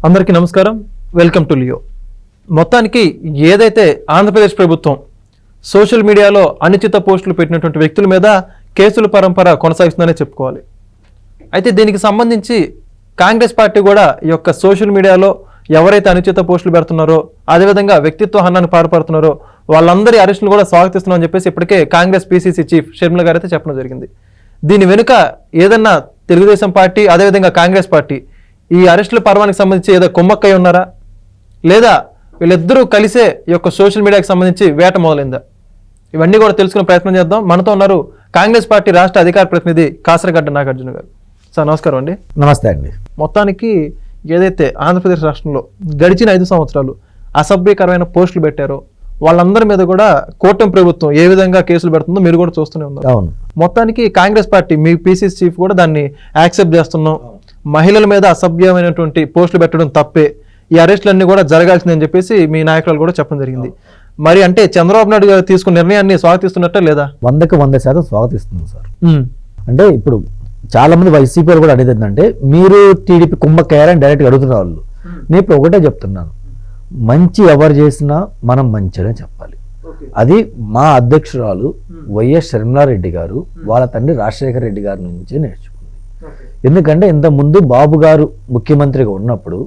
అందరికీ నమస్కారం. Welcome to Leo. మొత్తానికి ఏదైతే ఆంధ్రప్రదేశ్ ప్రభుత్వం సోషల్ మీడియాలో అనుచిత పోస్టులు పెట్టినటువంటి వ్యక్తుల మీద కేసుల పరంపర కొనసాగిస్తుందనే చెప్పుకోవాలి. అయితే దీనికి సంబంధించి కాంగ్రెస్ పార్టీ కూడా ఈ యొక్క సోషల్ మీడియాలో ఎవరైతే అనుచిత పోస్టులు పెడుతున్నారో, అదేవిధంగా వ్యక్తిత్వ హననాన్ని పాల్పడుతున్నారో వాళ్ళందరి అరెస్టులు కూడా స్వాగతిస్తున్నామని చెప్పేసి ఇప్పటికే కాంగ్రెస్ పీసీసీ చీఫ్ షర్మిల గారు అయితే చెప్పడం జరిగింది. దీని వెనుక ఏదన్నా తెలుగుదేశం పార్టీ అదేవిధంగా కాంగ్రెస్ పార్టీ ఈ అరెస్టుల పర్వానికి సంబంధించి ఏదో కుమ్మక్కై ఉన్నారా, లేదా వీళ్ళిద్దరూ కలిసే ఈ యొక్క సోషల్ మీడియాకి సంబంధించి వేట మొదలైందా? ఇవన్నీ కూడా తెలుసుకునే ప్రయత్నం చేద్దాం. మనతో ఉన్నారు కాంగ్రెస్ పార్టీ రాష్ట్ర అధికార ప్రతినిధి కాసరగడ్డ నాగార్జున గారు. సార్ నమస్కారం అండి. నమస్తే అండి. మొత్తానికి ఏదైతే ఆంధ్రప్రదేశ్ రాష్ట్రంలో గడిచిన 5 సంవత్సరాలు అసభ్యకరమైన పోస్టులు పెట్టారో వాళ్ళందరి మీద కూడా కూటమి ప్రభుత్వం ఏ విధంగా కేసులు పెడుతుందో మీరు కూడా చూస్తూనే ఉన్నారు. అవును. మొత్తానికి కాంగ్రెస్ పార్టీ మీ పీసీసీ చీఫ్ కూడా దాన్ని యాక్సెప్ట్ చేస్తున్నాం, మహిళల మీద అసభ్యమైనటువంటి పోస్టులు పెట్టడం తప్పే, ఈ అరెస్టులన్నీ కూడా జరగాల్సిందని చెప్పేసి మీ నాయకులు కూడా చెప్పడం జరిగింది. మరి అంటే చంద్రబాబు నాయుడు గారు తీసుకున్న నిర్ణయాన్ని స్వాగతిస్తున్నట్టే లేదా? 100% స్వాగతిస్తుంది సార్. అంటే ఇప్పుడు చాలా మంది వైసీపీ కూడా అనేది ఏంటంటే మీరు టీడీపీ కుంభక్కయ్యారని డైరెక్ట్గా అడుగుతున్న వాళ్ళు. నేను ఇప్పుడు ఒకటే చెప్తున్నాను, మంచి ఎవరు చేసినా మనం మంచిగా చెప్పాలి. అది మా అధ్యక్షురాలు వైఎస్ షర్మిలారెడ్డి గారు వాళ్ళ తండ్రి రాజశేఖర రెడ్డి గారి నుంచి నేర్చుకుంది. ఎందుకంటే ఇంతకుముందు బాబు గారు ముఖ్యమంత్రిగా ఉన్నప్పుడు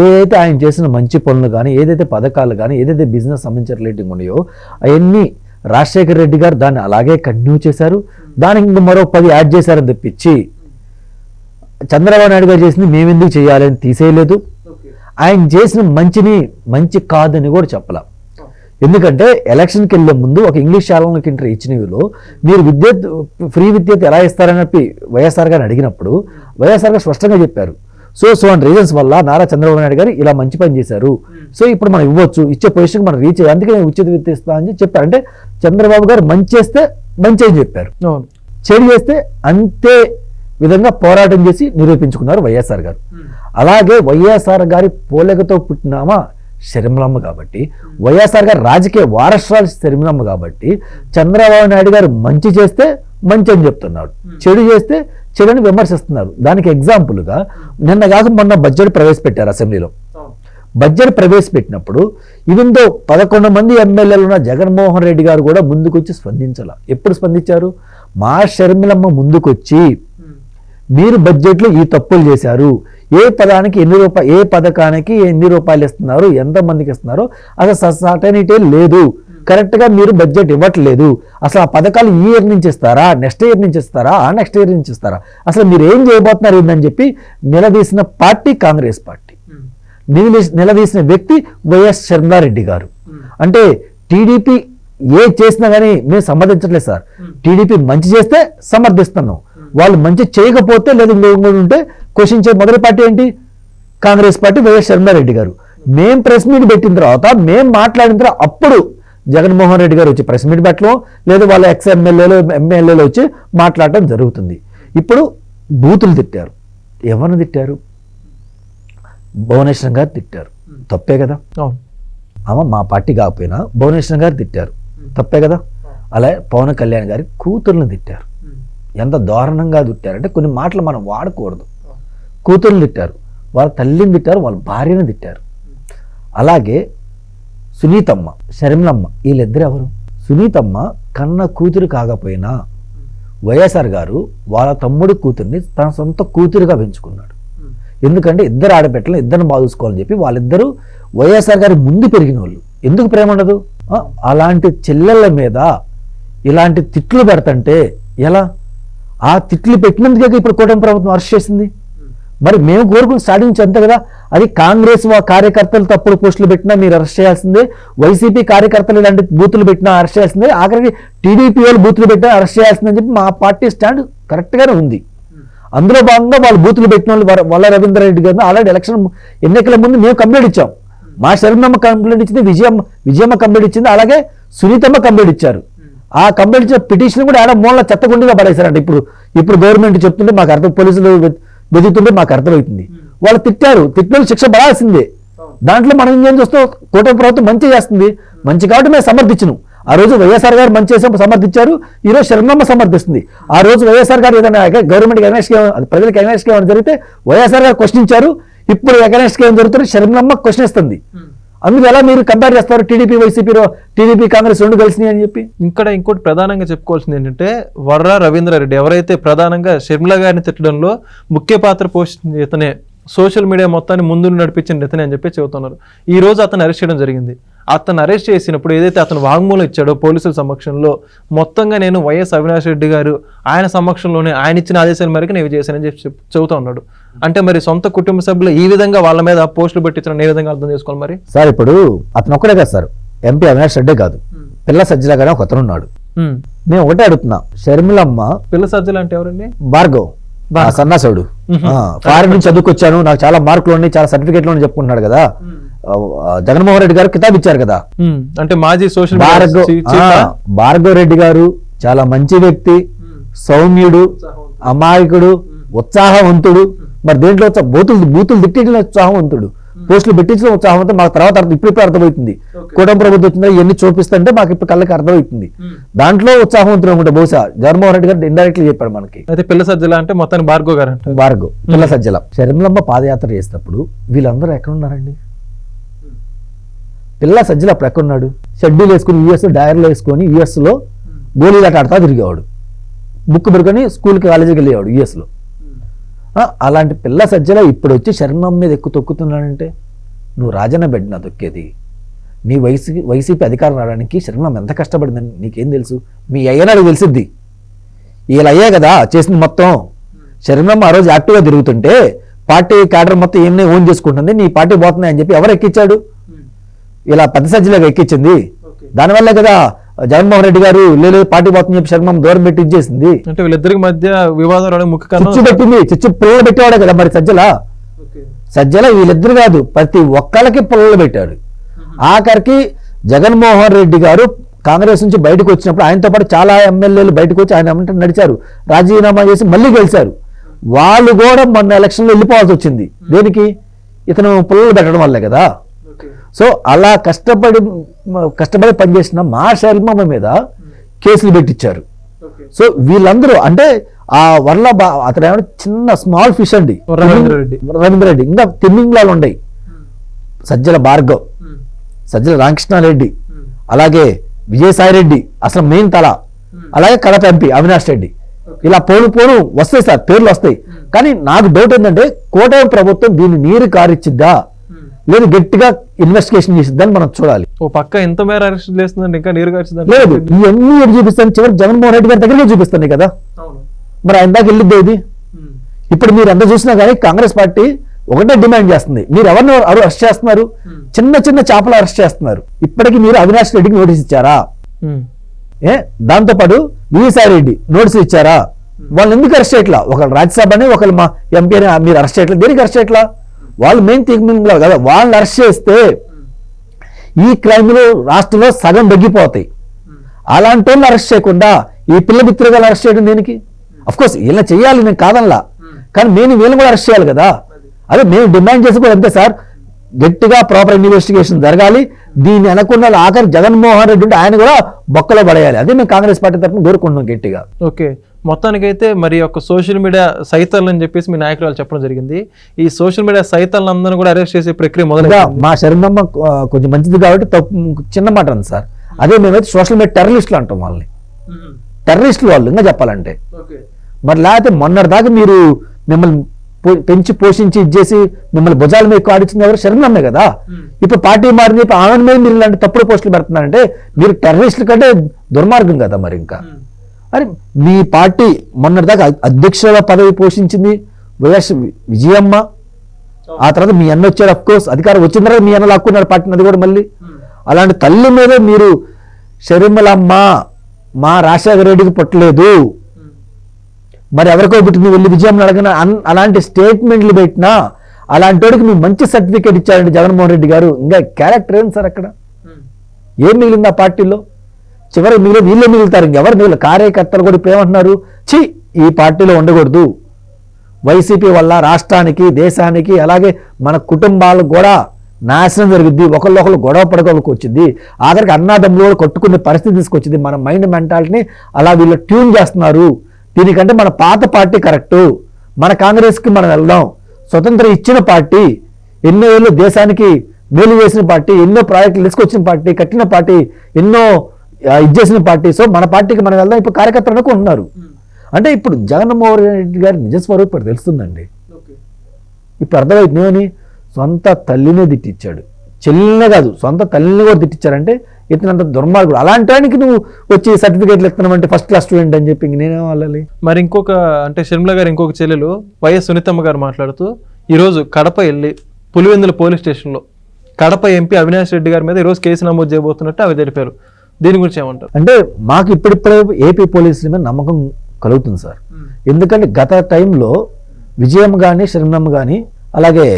ఏదైతే ఆయన చేసిన మంచి పనులు కానీ, ఏదైతే పథకాలు కానీ, ఏదైతే బిజినెస్ సంబంధించిన రిలేటింగ్ ఉన్నాయో అవన్నీ రాజశేఖర రెడ్డి గారు దాన్ని అలాగే కంటిన్యూ చేశారు. దానికి ఇంకా మరో 10 యాడ్ చేశారని తెప్పించి చంద్రబాబు నాయుడు గారు చేసింది మేమెందుకు చేయాలి అని తీసేయలేదు. ఆయన చేసిన మంచిని మంచి కాదని కూడా చెప్పలేం. ఎందుకంటే ఎలక్షన్కి వెళ్ళే ముందు ఒక ఇంగ్లీష్ ఛానల్కి ఇంటర్వ్యూ ఇచ్చినవిలో మీరు ఫ్రీ విద్యుత్ ఎలా ఇస్తారని చెప్పి వైఎస్ఆర్ గారిని అడిగినప్పుడు వైఎస్ఆర్ గారు స్పష్టంగా చెప్పారు, సో అండ్ రీజన్స్ వల్ల నారా చంద్రబాబు నాయుడు గారు ఇలా మంచి పని చేశారు, సో ఇప్పుడు మనం ఇవ్వచ్చు, ఇచ్చే పొజిషన్కి మనం రీచ్ అయ్యి అందుకే నేను ఉచిత విద్యుత్ ఇస్తా అని చెప్పారు. అంటే చంద్రబాబు గారు మంచి చేస్తే మంచి అని చెప్పారు, చెడు చేస్తే అంతే విధంగా పోరాటం చేసి నిరూపించుకున్నారు వైఎస్ఆర్ గారు. అలాగే వైఎస్ఆర్ గారి పోలికతో పుట్టినామా షర్మిలమ్మ కాబట్టి, వైఎస్ఆర్ గారు రాజకీయ వారసురాలు షర్మిలమ్మ కాబట్టి చంద్రబాబు నాయుడు గారు మంచి చేస్తే మంచి అని చెప్తున్నాడు, చెడు చేస్తే చెడుని విమర్శిస్తున్నారు. దానికి ఎగ్జాంపుల్గా నిన్న కాక మొన్న బడ్జెట్ ప్రవేశపెట్టారు అసెంబ్లీలో. బడ్జెట్ ప్రవేశపెట్టినప్పుడు ఇవిందో 11 మంది ఎమ్మెల్యేలు ఉన్న జగన్మోహన్ రెడ్డి గారు కూడా ముందుకొచ్చి స్పందించాల. ఎప్పుడు స్పందించారు? మా షర్మిలమ్మ ముందుకొచ్చి మీరు బడ్జెట్లో ఈ తప్పులు చేశారు, ఏ పదానికి ఏ పథకానికి ఎన్ని రూపాయలు ఇస్తున్నారు, ఎంతమందికి ఇస్తున్నారో అసలు సర్టనిటీ లేదు, కరెక్ట్గా మీరు బడ్జెట్ ఇవ్వట్లేదు, అసలు ఆ పథకాలు ఈ ఇయర్ నుంచి ఇస్తారా, నెక్స్ట్ ఇయర్ నుంచి ఇస్తారా, ఆ నెక్స్ట్ ఇయర్ నుంచి ఇస్తారా, అసలు మీరు ఏం చేయబోతున్నారు ఏందని చెప్పి నిలదీసిన పార్టీ కాంగ్రెస్ పార్టీ, నిలదీసిన వ్యక్తి వైఎస్ షర్మిలారెడ్డి గారు. అంటే టీడీపీ ఏ చేసినా కానీ మేము సమర్థించట్లేదు సార్. టీడీపీ మంచి చేస్తే సమర్థిస్తున్నాం, వాళ్ళు మంచి చేయకపోతే లేదా ఇంకొకటి ఉంటే క్వశ్చన్ చే మొదటి పార్టీ ఏంటి? కాంగ్రెస్ పార్టీ వైఎస్ షర్మిలారెడ్డి గారు. మేం ప్రెస్ మీట్ పెట్టిన తర్వాత మేం మాట్లాడిన తర్వాత అప్పుడు జగన్మోహన్ రెడ్డి గారు వచ్చి ప్రెస్ మీట్ పెట్టడం, లేదా వాళ్ళ ఎమ్మెల్యేలు వచ్చి మాట్లాడటం జరుగుతుంది. ఇప్పుడు బూతులు తిట్టారు. ఎవరిని తిట్టారు? భువనేశ్వర్ గారు తిట్టారు, తప్పే కదా. ఆమె మా పార్టీ కాకపోయినా భువనేశ్వర్ గారు తిట్టారు, తప్పే కదా. అలాగే పవన్ కళ్యాణ్ గారి కూతుర్ని తిట్టారు. ఎంత దారుణంగా తిట్టారంటే కొన్ని మాటలు మనం వాడకూడదు. కూతుర్ని తిట్టారు, వాళ్ళ తల్లిని తిట్టారు, వాళ్ళ భార్యను తిట్టారు. అలాగే సునీతమ్మ, షర్మిలమ్మ, వీళ్ళిద్దరు ఎవరు? సునీతమ్మ కన్న కూతురు కాకపోయినా వైఎస్ఆర్ గారు వాళ్ళ తమ్ముడు కూతుర్ని తన సొంత కూతురుగా పెంచుకున్నాడు. ఎందుకంటే ఇద్దరు ఆడబిడ్డలను ఇద్దరిని బాదుకోవాలని చెప్పి వాళ్ళిద్దరూ వైఎస్ఆర్ గారి ముందు పెరిగిన వాళ్ళు. ఎందుకు ప్రేమ ఉండదు? అలాంటి చెల్లెళ్ళ మీద ఇలాంటి తిట్లు పెడతంటే ఎలా? ఆ తిట్లు పెట్టినందుకే ఇప్పుడు కూటమి ప్రభుత్వం అరెస్ట్ చేసింది. మరి మేము కోరుకుని స్టార్టింగ్ నుంచి అంతే కదా. అది కాంగ్రెస్ కార్యకర్తలు తప్పుడు పోస్టులు పెట్టినా మీరు అరెస్ట్ చేయాల్సిందే, వైసీపీ కార్యకర్తలు ఇలాంటి బూతులు పెట్టినా అరెస్ట్ చేయాల్సిందే, ఆఖరికి టీడీపీ వాళ్ళు బూతులు పెట్టినా అరెస్ట్ చేయాల్సిందని చెప్పి మా పార్టీ స్టాండ్ కరెక్ట్గానే ఉంది. అందులో భాగంగా వాళ్ళు బూతులు పెట్టిన వాళ్ళు వల్ల రవీంద్ర రెడ్డి గారిని ఆల్రెడీ ఎన్నికల ముందు మేము కంప్లైంట్ ఇచ్చాం. మా షర్మిలమ్మ కంప్లైంట్ ఇచ్చింది, విజయమ్మ కంప్లైంట్ ఇచ్చింది, అలాగే సునీతమ్మ కంప్లైంట్ ఇచ్చారు. ఆ కంప్లైంట్ ఇచ్చిన పిటిషన్ కూడా ఆడ మూల చెత్తగుండిగా పడేశారంట. ఇప్పుడు గవర్నమెంట్ చెప్తుంటే మాకు అర్థం, పోలీసులు వెతుకుతుంటే మాకు అర్థమవుతుంది. వాళ్ళు తిట్టిన శిక్ష పడాల్సిందే. దాంట్లో మనం ఏం చూస్తాం? కూటమి ప్రభుత్వం మంచి చేస్తుంది, మంచి కాబట్టి మేము సమర్థించను. ఆ రోజు వైఎస్ఆర్ గారు మంచి చేసే సమర్థించారు, ఈ రోజు షర్మిలమ్మ సమర్థిస్తుంది. ఆ రోజు వైఎస్ఆర్ గారు ఏదైనా గవర్నమెంట్ అగ్నెస్ట్ ప్రజలకు అగ్నెస్ట్ ఏమైనా జరిగితే వైఎస్ఆర్ గారు క్వశ్చన్ ఇచ్చారు, ఇప్పుడు ఎకనామిక్స్కి ఏం జరుగుతుంది షర్మిలమ్మ క్వశ్చన్ ఇస్తుంది. అందుకు ఎలా మీరు కంపేర్ చేస్తారు టీడీపీ వైసీపీలో టీడీపీ కాంగ్రెస్ రెండు కలిసినాయి అని చెప్పి? ఇక్కడ ఇంకోటి ప్రధానంగా చెప్పుకోవాల్సింది ఏంటంటే వర్రా రవీంద్రారెడ్డి ఎవరైతే ప్రధానంగా షర్మిల గారిని తిట్టడంలో ముఖ్య పాత్ర పోషించిన ఇతనే, సోషల్ మీడియా మొత్తాన్ని ముందు నడిపించిన ఇతనే అని చెప్పి చెబుతున్నారు. ఈ రోజు అతను అరెస్ట్ చేయడం జరిగింది. అతను అరెస్ట్ చేసినప్పుడు ఏదైతే అతను వాంగ్మూలం ఇచ్చాడో పోలీసుల సమక్షంలో, మొత్తంగా నేను వైఎస్ అవినాష్ రెడ్డి గారు ఆయన సమక్షంలోనే ఆయన ఇచ్చిన ఆదేశాల మేరకు నేను చేశానని చెప్పి చెబుతా ఉన్నాడు. అంటే మరి సొంత కుటుంబ సభ్యులు ఈ విధంగా వాళ్ళ మీద పోస్టులు పెట్టించడం ఏ విధంగా అర్థం చేసుకోవాలి మరి? సార్ ఇప్పుడు అతను ఒక్కడే కాదు సార్, ఎంపీ అవినాష్ రెడ్డే కాదు, పిల్ల సజ్జల గారు ఒక అతను ఉన్నాడు. నేను ఒకటే అడుగుతున్నా, షర్మిలమ్మ పిల్ల సజ్జల అంటే ఎవరండి? భార్గవ్ సన్నాసుడు, ఫారెన్ నుంచి చదువుకొచ్చాను, నాకు చాలా మార్కులు ఉన్నాయి, చాలా సర్టిఫికేట్లు ఉన్నాయి చెప్పుకుంటున్నాడు కదా. జగన్మోహన్ రెడ్డి గారు కితాబ్ ఇచ్చారు కదా. అంటే మాజీ సోషల్ భార్గవ్ రెడ్డి గారు చాలా మంచి వ్యక్తి, సౌమ్యుడు, అమాయకుడు, ఉత్సాహవంతుడు. మరి దేంట్లో బూతులు తిట్టిన ఉత్సాహవంతుడు, పోస్టులు పెట్టించిన ఉత్సాహవంతుడు. మాకు తర్వాత ఇప్పుడు అర్థమవుతుంది, కూటమి ప్రభుత్వం వచ్చిందా ఇవన్నీ చూపిస్తుంటే మాకు ఇప్పుడు కళ్ళకి అర్థమవుతుంది. దాంట్లో ఉత్సాహవంతుడు అనుకుంటా బహుశా జగన్మోహన్ రెడ్డి గారు ఇండైరెక్ట్లీ చెప్పాడు మనకి. అయితే పిల్ల సజ్జల అంటే మొత్తానికి భార్గవ్ గారు అంటే భార్గవ్ పిల్ల సజ్జల. షర్మిలమ్మ పాదయాత్ర చేసినప్పుడు వీళ్ళందరూ ఎక్కడున్నారండి? పిల్ల సజ్జల అప్పుడు ఎక్కడున్నాడు? షెడ్యూల్ వేసుకుని యూఎస్ డైర్లో వేసుకొని యూఎస్ లో గోళీలాట ఆడతా తిరిగేవాడు, బుక్ పెట్టుకొని స్కూల్కి కాలేజీకి వెళ్ళేవాడు యూఎస్ లో. అలాంటి పిల్ల సజ్జల ఇప్పుడు వచ్చి షర్మిలమ్మ మీద తొక్కుతున్నాడంటే నువ్వు రాజన్న బిడ్డ తొక్కేది. నీ వైసీపీ అధికారం రావడానికి షర్మిలమ్మ ఎంత కష్టపడిందని నీకేం తెలుసు? మీ అయ్యనాడు తెలిసిద్ది. వీళ్ళ అయ్యే కదా చేసింది మొత్తం. షర్మిలమ్మ ఆ రోజు యాక్టివ్గా తిరుగుతుంటే పార్టీ క్యాడర్ మొత్తం ఏమైనా ఓన్ చేసుకుంటుంది, నీ పార్టీ పోతున్నాయి అని చెప్పి ఎవరు ఎక్కించాడు? ఇలా పెద్ద సజ్జలాగా ఎక్కించింది. దానివల్లే కదా జగన్మోహన్ రెడ్డి గారు లేదు పార్టీ పోతుందని చెప్పి షర్మిలమ్మ దూరం పెట్టి ఇచ్చేసింది. అంటే వీళ్ళిద్దరికి మధ్య వివాదం ముఖ్య చిచ్చు పెట్టింది, చిచ్చు పుల్లలు పెట్టేవాడే కదా మరి సజ్జల వీళ్ళిద్దరు కాదు ప్రతి ఒక్కళ్ళకి పుల్లలు పెట్టాడు. ఆఖరికి జగన్మోహన్ రెడ్డి గారు కాంగ్రెస్ నుంచి బయటకు వచ్చినప్పుడు ఆయనతో పాటు చాలా ఎమ్మెల్యేలు బయటకు వచ్చి ఆయన నడిచారు, రాజీనామా చేసి మళ్ళీ గెలిచారు. వాళ్ళు కూడా మొన్న ఎలక్షన్లో వెళ్ళిపోవాల్సి వచ్చింది. దేనికి? ఇతను పుల్లలు పెట్టడం వల్లే కదా. సో అలా కష్టపడి పనిచేసిన మా షర్మిలమ్మ మీద కేసులు పెట్టించారు. సో వీళ్ళందరూ అంటే ఆ వర్ల అతను ఏమైనా చిన్న స్మాల్ ఫిష్ అండి రవీంద్రరెడ్డి, ఇంకా తిమ్మింగ్లాలు ఉన్నాయి. సజ్జల భార్గవ్, సజ్జల రామకృష్ణారెడ్డి, అలాగే విజయసాయి రెడ్డి అసలు మెయిన్ తల, అలాగే కడప ఎంపీ అవినాష్ రెడ్డి. ఇలా పోను వస్తాయి సార్, పేర్లు వస్తాయి. కానీ నాకు డౌట్ ఏంటంటే కూటమి ప్రభుత్వం దీన్ని నీరు కారిచ్చిద్దా లేదు గట్టిగా ఇన్వెస్టిగేషన్ చేసిద్దని మనం చూడాలి. ఓ పక్క ఎంత మేర అరెస్ట్ చేస్తుందండి, ఇంకా నీరు కారిచ్చిద్దా? లేదు, ఇవన్నీ చూపిస్తాను చివరికి జగన్మోహన్ రెడ్డి గారి దగ్గరే చూపిస్తాను కదా. మరి ఆయన దాకా వెళ్ళిద్ది ఇది. ఇప్పుడు మీరు ఎంత చూసినా కానీ కాంగ్రెస్ పార్టీ ఒకటే డిమాండ్ చేస్తుంది, మీరు ఎవరిని అరెస్ట్ చేస్తున్నారు? చిన్న చిన్న చేపలు అరెస్ట్ చేస్తున్నారు. ఇప్పటికీ మీరు అవినాష్ రెడ్డికి నోటీస్ ఇచ్చారా? దాంతోపాటు విజయసాయి రెడ్డి నోటీస్ ఇచ్చారా? వాళ్ళు ఎందుకు అరెస్ట్ చేయట్లా? ఒకళ్ళు రాజ్యసభ అని ఒకళ్ళు మా ఎంపీ అని మీరు అరెస్ట్ చేయట్లా. దేనికి అరెస్ట్ చేయట్లా? వాళ్ళు మెయిన్ థింకింగ్ కదా. వాళ్ళని అరెస్ట్ చేస్తే ఈ క్రైమ్లు రాష్ట్రంలో సగం తగ్గిపోతాయి. అలాంటి వాళ్ళు అరెస్ట్ చేయకుండా ఈ పిల్ల మిత్రులు అరెస్ట్ చేయడం దేనికి? అఫ్కోర్స్ వీళ్ళని చేయాలి, నేను కాదనలా, కానీ మేము వీళ్ళని కూడా అరెస్ట్ చేయాలి కదా. అదే మేము డిమాండ్ చేసి కూడా అంతే సార్, గట్టిగా ప్రాపర్ ఇన్వెస్టిగేషన్ జరగాలి. దీన్ని అనకుండా ఆఖరి జగన్మోహన్ రెడ్డి ఉంటే ఆయన కూడా బొక్కలో పడేయాలి. అదే మేము కాంగ్రెస్ పార్టీ తరఫున కోరుకుంటున్నాం గట్టిగా. ఓకే, మొత్తానికైతే మరి ఒక సోషల్ మీడియా సైతాలను అని చెప్పేసి మీ నాయకురాలు చెప్పడం జరిగింది. ఈ సోషల్ మీడియా సైతాలందరూ కూడా అరెస్ట్ చేసే ప్రక్రియ మొదలుగా మా షర్మిలమ్మ కొంచెం మంచిది కాబట్టి చిన్న మాట ఉంది సార్. అదే మేమైతే సోషల్ మీడియా టెర్రరిస్టులు అంటాం వాళ్ళని. టెర్రరిస్టులు వాళ్ళు ఇంకా చెప్పాలంటే. మరి లేకపోతే మొన్నటిదాకా మీరు మిమ్మల్ని పెంచి పోషించి ఇచ్చేసి మిమ్మల్ని భుజాల మీద ఆడించింది ఎవరు? షర్మిలమ్మే కదా. ఇప్పుడు పార్టీ మారింది, ఆమె మీద మీరు ఇలాంటి తప్పుడు పోస్టులు పెడుతున్నారంటే మీరు టెర్రరిస్టుల కంటే దుర్మార్గం కదా. మరి ఇంకా అని మీ పార్టీ మొన్నటిదాకా అధ్యక్షుల పదవి పోషించింది వైఎస్ విజయమ్మ. ఆ తర్వాత మీ అన్న వచ్చాడు, అఫ్ కోర్స్ అధికారం వచ్చిన తర్వాత మీ అన్న లాక్కున్నాడు పార్టీని, అది కూడా మళ్ళీ. అలాంటి తల్లి మీద మీరు షర్మిలమ్మ మా రాజశేఖర రెడ్డికి పుట్టలేదు, మరి ఎవరికో పుట్టింది వెళ్ళి విజయం అడగన అలాంటి స్టేట్మెంట్లు పెట్టినా అలాంటి వాడికి మీరు మంచి సర్టిఫికేట్ ఇచ్చారండి జగన్మోహన్ రెడ్డి గారు. ఇంకా క్యారెక్టర్ ఏంటి సార్ అక్కడ? ఏం మిగిలింది ఆ పార్టీలో? చివరి వీళ్ళే మిగులుతారు, ఇంకెవరు మిగిలిన కార్యకర్తలు కూడా ఇప్పుడు ఏమంటున్నారు, ఈ పార్టీలో ఉండకూడదు, వైసీపీ వల్ల రాష్ట్రానికి దేశానికి అలాగే మన కుటుంబాలకు కూడా నాశనం జరుగుద్ది, ఒకళ్ళొకళ్ళు గొడవ పడగలకు వచ్చింది, ఆఖరికి అన్నాదమ్ములు కూడా కొట్టుకునే పరిస్థితి తీసుకొచ్చింది. మన మైండ్ మెంటాలిటీని అలా వీళ్ళు ట్యూన్ చేస్తున్నారు. దీనికంటే మన పాత పార్టీ కరెక్టు, మన కాంగ్రెస్కి మనం వెళ్దాం, స్వతంత్రం ఇచ్చిన పార్టీ, ఎన్నో ఏళ్ళు దేశానికి మేలు చేసిన పార్టీ, ఎన్నో ప్రాజెక్టులు తీసుకొచ్చిన పార్టీ, కట్టిన పార్టీ, ఎన్నో ఇది చేసిన పార్టీ. సో మన పార్టీకి మనం వెళ్దాం ఇప్పుడు కార్యకర్తలు అనుకుంటున్నారు. అంటే ఇప్పుడు జగన్మోహన్ రెడ్డి గారి నిజస్వరూపం ఇప్పుడు తెలుస్తుందండి. ఇప్పుడు అర్థమవుతుంది ఏమని, సొంత తల్లినే తిట్టించాడు, చెల్లినే కాదు సొంత తల్లిని కూడా తిట్టించారంటే ఇతనంత దుర్మార్గుడు. అలాంటి వానికి నువ్వు వచ్చి సర్టిఫికేట్లు ఇస్తున్నామంటే ఫస్ట్ క్లాస్ స్టూడెంట్ అని చెప్పి నేనేం వాళ్ళాలి. మరి ఇంకొక అంటే షర్మిల గారు ఇంకొక చెల్లెలు వైఎస్ సునీతమ్మ గారు మాట్లాడుతూ ఈరోజు కడప వెళ్ళి పులివెందుల పోలీస్ స్టేషన్లో కడప ఎంపీ అవినాష్ రెడ్డి గారి మీద ఈరోజు కేసు నమోదు చేయబోతున్నట్టు అవి తెలిపారు. దీని గురించి ఏమంటారు? అంటే మాకు ఇప్పుడిప్పుడే ఏపీ పోలీసుల మీద నమ్మకం కలుగుతుంది సార్. ఎందుకంటే గత టైంలో విజయమ్మ కానీ శర్మమ్మ కానీ అలాగే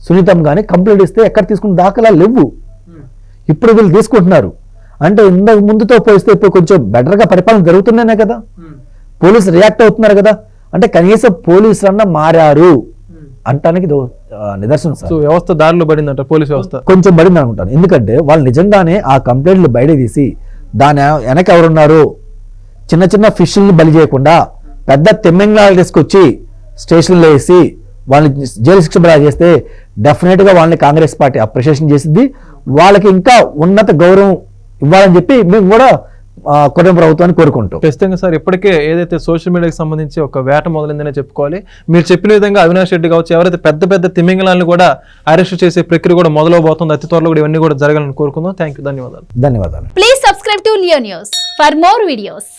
సునీతమ్మ కానీ కంప్లైంట్ ఇస్తే ఎక్కడ తీసుకున్న దాఖలా లేవు. ఇప్పుడు వీళ్ళు తీసుకుంటున్నారు. అంటే ఇంతకు ముందుతో పోలిస్తే ఇప్పుడు కొంచెం బెటర్గా పరిపాలన జరుగుతున్నానే కదా, పోలీసులు రియాక్ట్ అవుతున్నారు కదా. అంటే కనీసం పోలీసులు అన్న మారారు అంటానికి ఇది నిదర్శనం సార్. వ్యవస్థ దారిలో పడిందంట, పోలీస్ వ్యవస్థ కొంచెం పడింది అనుకుంటాను. ఎందుకంటే వాళ్ళు నిజంగానే ఆ కంప్లైంట్లు బయట తీసి దాని వెనక ఎవరున్నారు, చిన్న చిన్న ఫిష్ల్ని బలి చేయకుండా పెద్ద తెమ్మెంగాలు తీసుకొచ్చి స్టేషన్లో వేసి వాళ్ళని జైలు శిక్ష బలా చేస్తే డెఫినెట్గా వాళ్ళని కాంగ్రెస్ పార్టీ అప్రిషియేషన్ చేసింది. వాళ్ళకి ఇంకా ఉన్నత గౌరవం ఇవ్వాలని చెప్పి మేము కూడా కొత్త ప్రభుత్వాన్ని కోరుకుంటాం. ఖచ్చితంగా సార్. ఇప్పటికే ఏదైతే సోషల్ మీడియాకి సంబంధించి ఒక వేట మొదలైందనే చెప్పుకోవాలి. మీరు చెప్పిన విధంగా అవినాష్ రెడ్డి కావచ్చు, ఎవరైతే పెద్ద పెద్ద తిమింగళాలను కూడా అరెస్ట్ చేసే ప్రక్రియ కూడా మొదలవబోతుంది. అతి త్వరలో కూడా ఇవన్నీ కూడా జరగాలని కోరుకుందాం. ధన్యవాదాలు. ధన్యవాదాలు. Please subscribe to Leo news for more videos.